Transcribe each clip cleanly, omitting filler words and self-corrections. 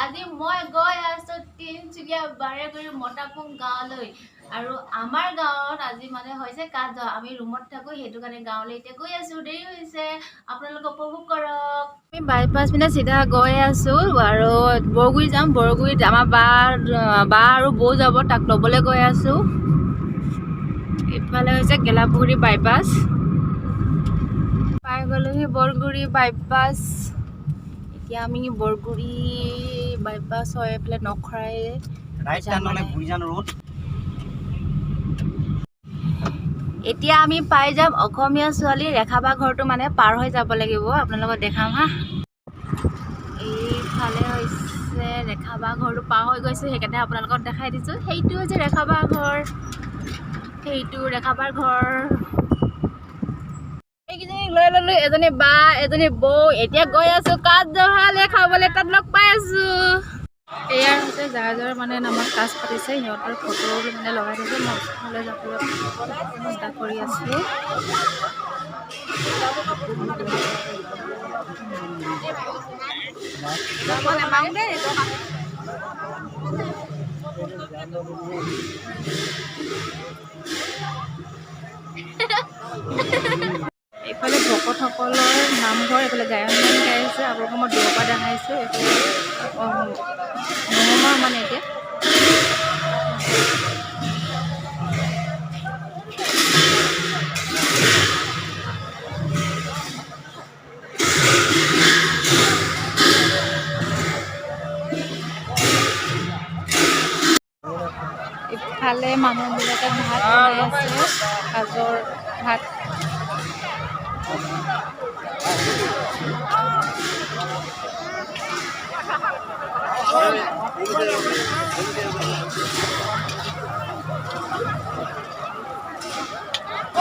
আজি মই গৈ আছো তিনচুকীয়া বাৰেগুৰি মটাপুং গাঁৱলৈ আৰু আমাৰ গাঁৱত আজি মানে হৈছে কাজ আমি ৰুমত থাকো সেইটো কাৰণে গাঁৱলৈ এতিয়া গৈ আছো দেৰি হৈছে আপোনালোক উপভোগ কৰক আমি বাইপাছ পিনে চিধা গৈ আছো আৰু বৰগুৰি যাম বৰগুৰিত আমাৰ বা আৰু বৌ যাব তাক ল'বলৈ গৈ আছো ইফালে হৈছে গেলাপুখুৰী বাইপাছ পাই গ'লোহি বৰগুৰি বাইপাছ এতিয়া আমি বৰগুৰি বাইপাছ হয় এইফালে নখৰাই এতিয়া আমি পাই যাম অসমীয়া ছোৱালী ৰেখাবা ঘৰটো মানে পাৰ হৈ যাব লাগিব আপোনালোকক দেখাম হা এইফালে হৈছে ৰেখাবা ঘৰটো পাৰ হৈ গৈছে সেইকাৰণে আপোনালোকক দেখাই দিছোঁ সেইটো হৈছে ৰেখাবা ঘৰ সেইটো ৰেখাবাৰ ঘৰ এইকেইজনীক লৈ ল'লো এজনী বা এজনী বৌ এতিয়া গৈ আছো কাজহালে খাবলৈ তাত লগ পাই আছো এয়াৰ হৈছে যাৰ মানে নামত কাজ পাতিছে সিহঁতৰ ফটো মানে লগাই দিছে মই স্কুললৈ যাবলৈ চেষ্টা কৰি আছো এইফালে ভকতসকলৰ নামঘৰ এইফালে গায়ন গাই আছে আপোনালোকক মই দূৰৰ পৰা দেখাইছোঁ এইফালে নহমা মানে এতিয়া ইফালে মানুহবিলাকে ভাত বনাই আছে কাজৰ ভাত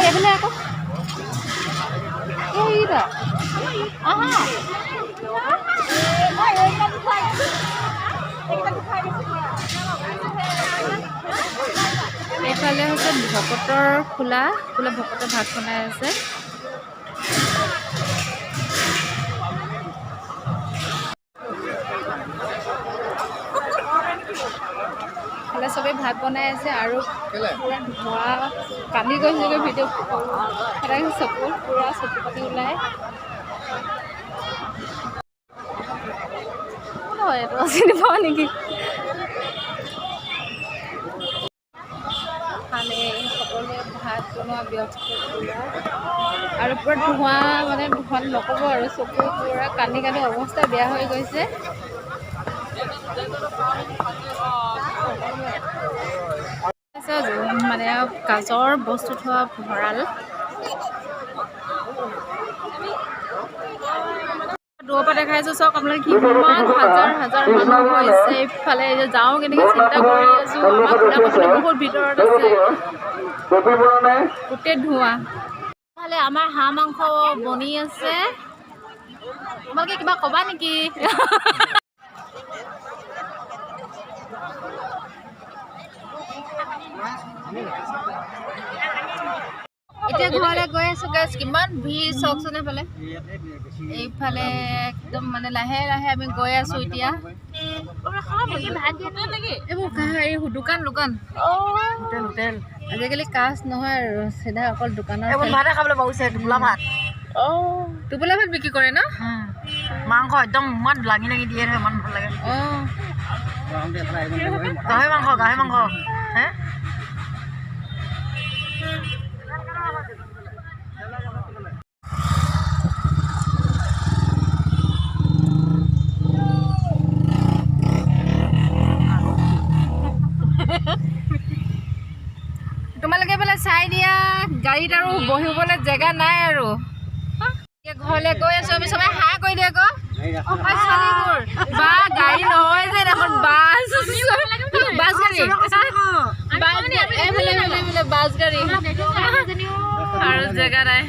এইফালে আকৌ এইটা এইফালে হৈছে ভকতৰ খোলা ভকতৰ ভাত বনাই আছে চবেই ভাত বনাই আছে আৰু পুৰা ধোৱা কান্দি গৈছে ভিডিঅ' সদায় চকু পুৰা চকু পাতি ওলাই এইটো চিনি পাওঁ নেকি সকলোৱে ভাত বনোৱা ব্যস্ত আৰু পুৰা ধোঁৱা মানে ধোঁৱাত নক'ব আৰু চকু পুৰা কান্দি অৱস্থা বেয়া হৈ গৈছে মানে কাজৰ বস্তু থোৱা ভঁৰাল দূৰৰ পৰা দেখাইছোঁ চাওক আপোনালোকে কিমান হাজাৰ মানুহ হৈছে এইফালে যাওঁ কেনেকৈ চিন্তা কৰি আছোঁ আমাৰ খোলাপাছতে বহুত ভিতৰত আছে গোটেই ধোঁৱা ইফালে আমাৰ হাঁহ মাংস বনি আছে তোমালোকে কিবা ক'বা নেকি এতিয়া ঘৰলৈ গৈ আছো গাইছ কিমান ভিৰ চাওকচোন এইফালে একদম মানে লাহে লাহে আমি গৈ আছো এতিয়া এইবোৰ দোকান হোটেল আজিকালি কাজ নহয় আৰু চিধা অকল দোকানৰ খাবলৈ পাইছে টোপোলা ভাত বিক্ৰী কৰে ন মাংস একদম ইমান লাগি দিয়ে নহয় ইমান ভাল লাগে গাহৰি মাংস হে তোমালোকে বোলে চাই দিয়া গাড়ীত আৰু বহিবলৈ জেগা নাই আৰু ঘৰলৈ গৈ আছো আমি সবাই হাই কৰি দিয়ে আকৌ বা গাড়ী নহয় যে এখন বাছ গাড়ী আৰু জেগা নাই